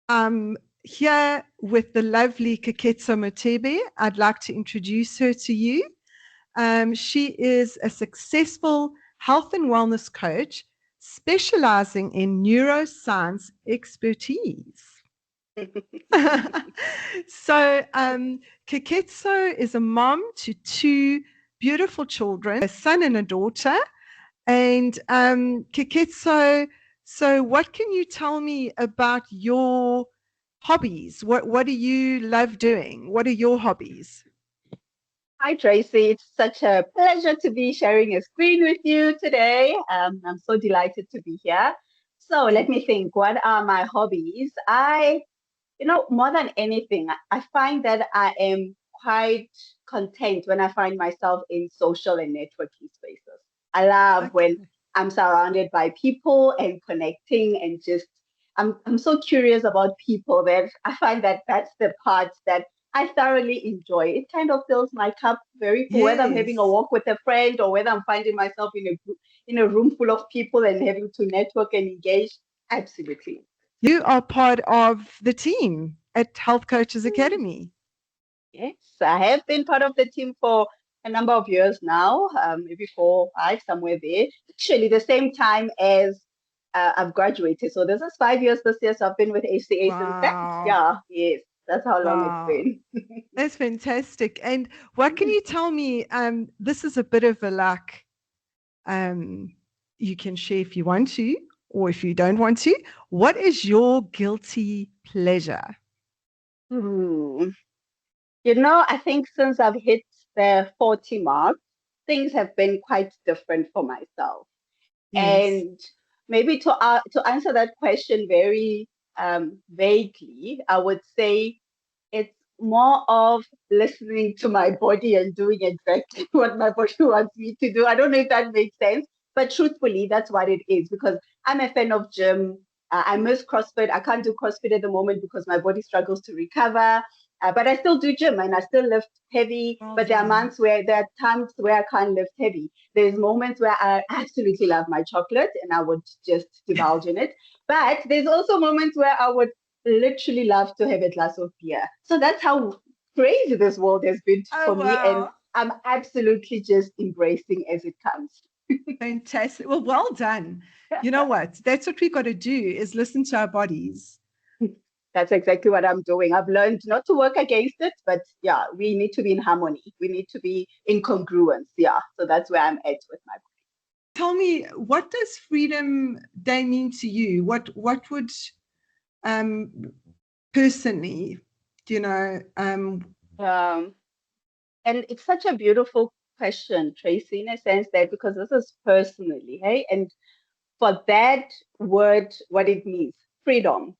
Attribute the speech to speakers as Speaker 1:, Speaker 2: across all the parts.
Speaker 1: Here with the lovely Keketso Motebe. I'd like to introduce her to you. She is a successful health and wellness coach specializing in neuroscience expertise. So, Keketso is a mom to two beautiful children, a son and a daughter. And Keketso, so what can you tell me about your hobbies? What do you love doing? What are your hobbies?
Speaker 2: Hi, Tracy. It's such a pleasure to be sharing a screen with you today. I'm so delighted to be here. So let me think, what are my hobbies? More than anything, I find that I am quite content when I find myself in social and networking spaces. I love when
Speaker 1: Okay.
Speaker 2: I'm surrounded by people and connecting and just I'm so curious about people that I find that that's the part that I thoroughly enjoy. It kind of fills my cup very full, whether I'm having a
Speaker 1: Yes.
Speaker 2: walk with a friend or whether I'm finding myself in a room full of people and having to network and engage. Absolutely.
Speaker 1: You are part of the team at Health Coaches
Speaker 2: Hmm.
Speaker 1: Academy.
Speaker 2: Yes, I have been part of the team for a number of years now, maybe 4, 5, somewhere there. Actually, the same time as I've graduated. So this is 5 years this year. So I've been with HCA since then.
Speaker 1: Wow.
Speaker 2: Yeah, yes, that's how long it's
Speaker 1: Wow.
Speaker 2: been.
Speaker 1: That's fantastic. And what can
Speaker 2: Mm.
Speaker 1: you tell me? This is a bit of a like, um, you can share if you want to, or if you don't want to. What is your guilty pleasure?
Speaker 2: Hmm. I think since I've hit the 40 mark, things have been quite different for myself.
Speaker 1: Yes.
Speaker 2: And maybe to answer that question very vaguely, I would say it's more of listening to my body and doing exactly what my body wants me to do. I don't know if that makes sense, but truthfully, that's what it is because I'm a fan of gym. I miss CrossFit. I can't do CrossFit at the moment because my body struggles to recover. But I still do gym and I still lift heavy.
Speaker 1: Well
Speaker 2: But
Speaker 1: done.
Speaker 2: there are times where I can't lift heavy. There's moments where I absolutely love my chocolate and I would just divulge in it. But there's also moments where I would literally love to have a glass of beer. So that's how crazy this world has been
Speaker 1: Oh,
Speaker 2: for me. And
Speaker 1: wow.
Speaker 2: I'm absolutely just embracing as it comes.
Speaker 1: Fantastic. Well done. You know what? That's what we got to do is listen to our bodies.
Speaker 2: That's exactly what I'm doing. I've learned not to work against it, but yeah, we need to be in harmony. We need to be in congruence. Yeah. So that's where I'm at with my.
Speaker 1: Tell me, what does Freedom Day mean to you? What would um personally, you know,
Speaker 2: Um, and it's such a beautiful question, Tracy, in a sense that because this is personally, hey, and for that word, what it means, freedom.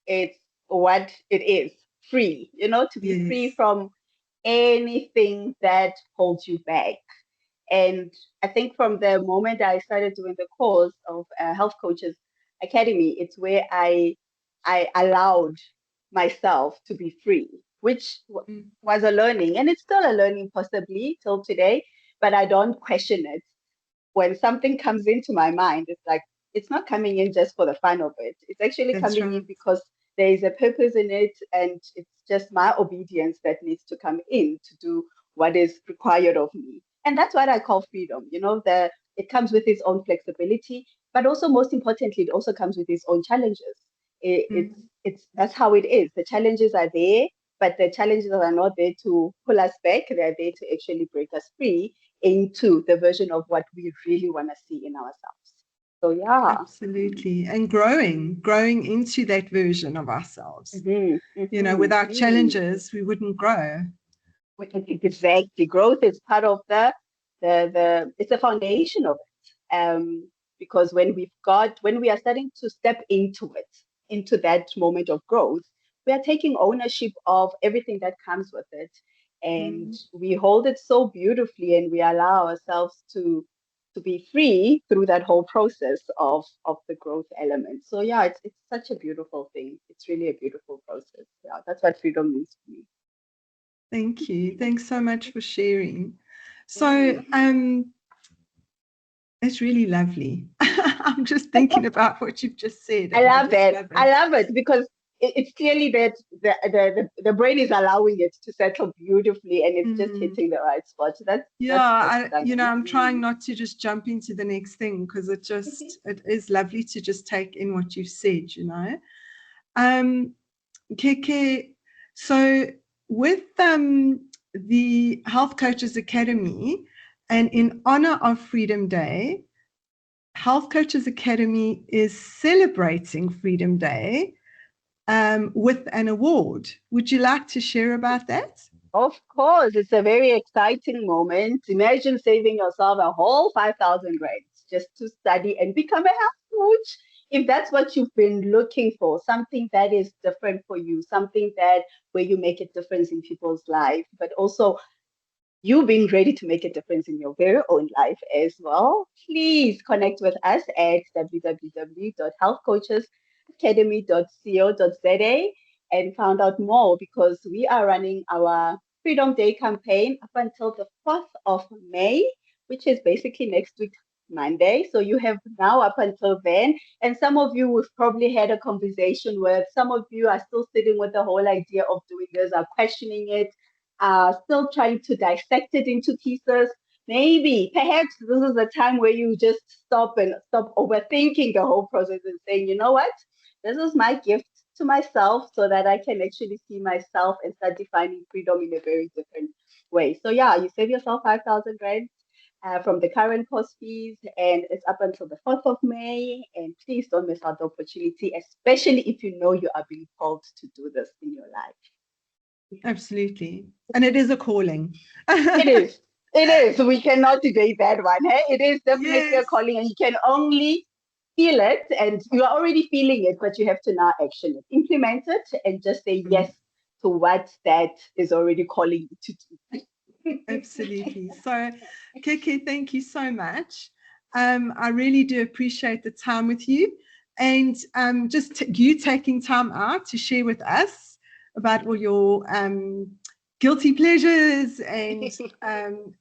Speaker 2: It's what it is, free, to be free
Speaker 1: yes.
Speaker 2: from anything that holds you back. And I think from the moment I started doing the course of Health Coaches Academy, it's where I allowed myself to be free, which
Speaker 1: Mm.
Speaker 2: was a learning, and it's still a learning possibly till today. But I don't question it when something comes into my mind, it's like it's not coming in just for the fun of it. It's actually
Speaker 1: That's
Speaker 2: coming
Speaker 1: right.
Speaker 2: in because there is a purpose in it, and it's just my obedience that needs to come in to do what is required of me. And that's what I call freedom. It comes with its own flexibility, but also most importantly, it also comes with its own challenges. It, it's
Speaker 1: Mm.
Speaker 2: it's that's how it is. The challenges are there, but the challenges are not there to pull us back. They're there to actually break us free into the version of what we really want to see in ourselves. So yeah.
Speaker 1: Absolutely. And growing into that version of ourselves.
Speaker 2: Hmm.
Speaker 1: You know,
Speaker 2: Hmm.
Speaker 1: without
Speaker 2: Hmm.
Speaker 1: challenges, we wouldn't grow.
Speaker 2: Exactly. Growth is part of the it's the foundation of it. Because when we are starting to step into it, into that moment of growth, we are taking ownership of everything that comes with it. And
Speaker 1: Mm.
Speaker 2: we hold it so beautifully and we allow ourselves to be free through that whole process of the growth element. So yeah, it's such a beautiful thing. It's really a beautiful process. Yeah, that's what freedom means to me.
Speaker 1: Thank you. Thanks so much for sharing. So,
Speaker 2: Mm.
Speaker 1: it's really lovely. I'm just thinking about what you've just said.
Speaker 2: I
Speaker 1: And I
Speaker 2: love
Speaker 1: just
Speaker 2: it.
Speaker 1: love
Speaker 2: I
Speaker 1: it.
Speaker 2: love it because it's clearly that the brain is allowing it to settle beautifully, and it's just hitting the right spot. That's stunning.
Speaker 1: I'm trying not to just jump into the next thing, because it is lovely to just take in what you've said, Keke, so with the Health Coaches Academy, and in honor of Freedom Day, Health Coaches Academy is celebrating Freedom Day with an award. Would you like to share about that?
Speaker 2: Of course, it's a very exciting moment. Imagine saving yourself a whole 5,000 rands just to study and become a health coach. If that's what you've been looking for, something that is different for you, something that where you make a difference in people's life, but also you being ready to make a difference in your very own life as well, please connect with us at www.healthcoachesacademy.co.za and find out more, because we are running our Freedom Day campaign up until the 4th of May, which is basically next week, Monday. So you have now up until then. And some of you have probably had a conversation with, some of you are still sitting with the whole idea of doing this, are questioning it, still trying to dissect it into pieces. Maybe, perhaps this is the time where you just stop overthinking the whole process and saying, you know what, this is my gift to myself, so that I can actually see myself and start defining freedom in a very different way. So yeah, you save yourself 5,000 rands from the current course fees, and it's up until the 4th of May. And please don't miss out the opportunity, especially if you know you are being called to do this in your life.
Speaker 1: Absolutely. And it is a calling.
Speaker 2: It is. It is. We cannot debate that one. Hey? It is definitely a calling, and you can only feel it, and you are already feeling it, but you have to now action it, implement it, and just say yes to what that is already calling you to do.
Speaker 1: Absolutely. So, Keke, thank you so much. I really do appreciate the time with you, and just you taking time out to share with us about all your guilty pleasures and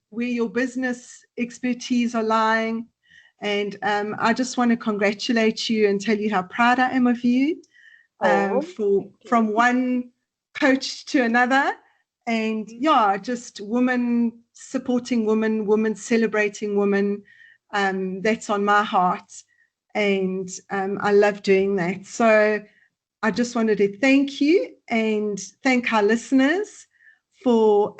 Speaker 1: where your business expertise are lying. And I just want to congratulate you and tell you how proud I am of you from one coach to another. And just women supporting women, women celebrating women. That's on my heart. And I love doing that. So I just wanted to thank you and thank our listeners for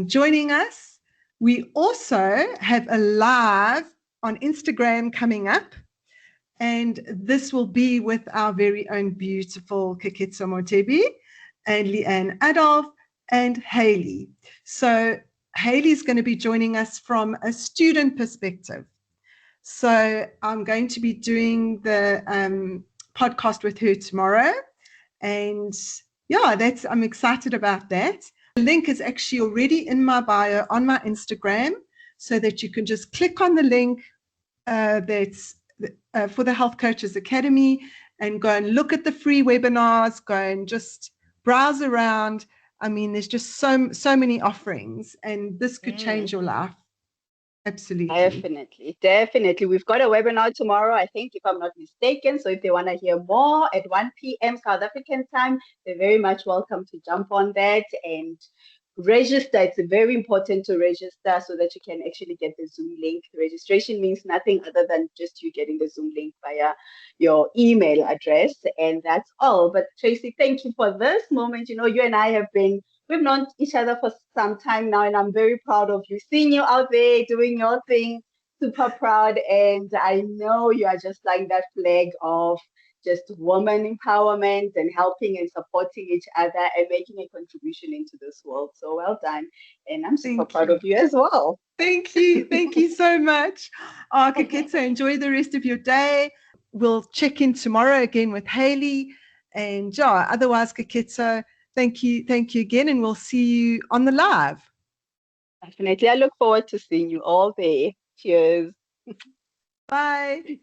Speaker 1: joining us. We also have a live on Instagram coming up, and this will be with our very own beautiful Keketso Motebi and Leanne Adolf and Haley. So Haley's going to be joining us from a student perspective. So I'm going to be doing the podcast with her tomorrow, and I'm excited about that. The link is actually already in my bio on my Instagram, so that you can just click on the link that's for the Health Coaches Academy and go and look at the free webinars, go and just browse around. I mean, there's just so many offerings, and this could change your life. Absolutely.
Speaker 2: Definitely. We've got a webinar tomorrow, I think, if I'm not mistaken. So if they want to hear more at 1 p.m. South African time, they're very much welcome to jump on that and register. It's very important to register so that you can actually get the Zoom link. The registration means nothing other than just you getting the Zoom link via your email address. And that's all. But Tracy, thank you for this moment. You know, you and I we've known each other for some time now, and I'm very proud of you. Seeing you out there doing your thing, super proud. And I know you are just flying that flag of just woman empowerment and helping and supporting each other and making a contribution into this world. So well done. And I'm super proud of you as well.
Speaker 1: Thank you. Thank you so much. Keketso, enjoy the rest of your day. We'll check in tomorrow again with Haley. And otherwise, Keketso, thank you again, and we'll see you on the live.
Speaker 2: Definitely. I look forward to seeing you all there. Cheers.
Speaker 1: Bye.